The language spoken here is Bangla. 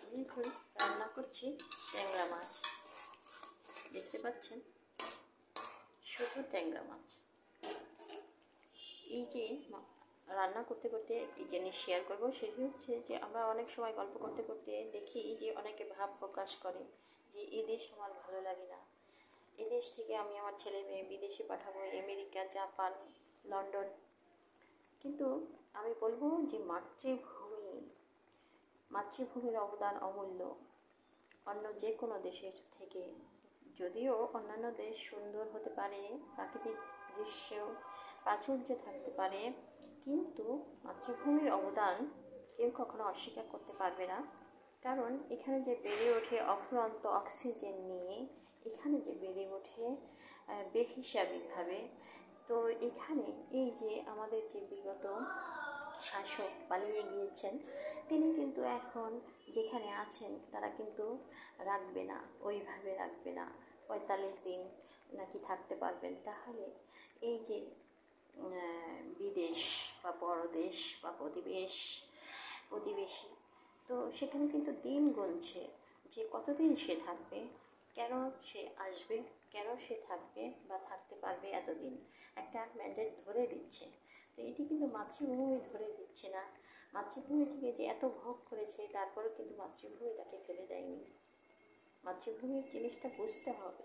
আমি এখন রান্না করছি ট্যাংরা মাছ। দেখতে পাচ্ছেন, শুধু ট্যাংরা মাছ। এই যে রান্না করতে করতে একটি জিনিস শেয়ার করব, সেটি হচ্ছে যে আমরা অনেক সময় গল্প করতে করতে দেখি যে অনেকে ভাব প্রকাশ করে যে এই দেশ আমার ভালো লাগে না, এই দেশ থেকে আমি আমার ছেলে মেয়ে বিদেশে পাঠাবো, আমেরিকা, জাপান, লন্ডন। কিন্তু আমি বলবো যে মাতৃভূমির অবদান অমূল্য। অন্য যে কোনো দেশের থেকে, যদিও অন্যান্য দেশ সুন্দর হতে পারে, প্রাকৃতিক দৃশ্য প্রাচুর্য থাকতে পারে, কিন্তু মাতৃভূমির অবদান কেউ কখনো অস্বীকার করতে পারবে না। কারণ এখানে যে বেড়ে ওঠে অফুরন্ত অক্সিজেন নিয়ে, এখানে যে বেড়ে ওঠে বেহিসাবিভাবে। তো এখানে এই যে আমাদের যে বিগত শাসক পালিয়ে গিয়েছেন, তিনি কিন্তু এখন যেখানে আছেন তারা কিন্তু রাখবে না, ওইভাবে রাখবে না। 45 দিন নাকি থাকতে পারবেন। তাহলে এই যে বিদেশ বা বড় দেশ বা প্রতিবেশী, তো সেখানে কিন্তু দিন গুনছে যে কতদিন সে থাকবে, কেন সে আসবে, কেন সে থাকবে বা থাকতে পারবে এতদিন, একটা ম্যান্ডেট ধরে দিচ্ছে। তো এটি কিন্তু মাতৃভূমি ধরে দিচ্ছে না। মাতৃভূমি থেকে যে এত ভোগ করেছে, তারপরেও কিন্তু মাতৃভূমি তাকে ফেলে দেয়নি। মাতৃভূমির জিনিসটা বুঝতে হবে।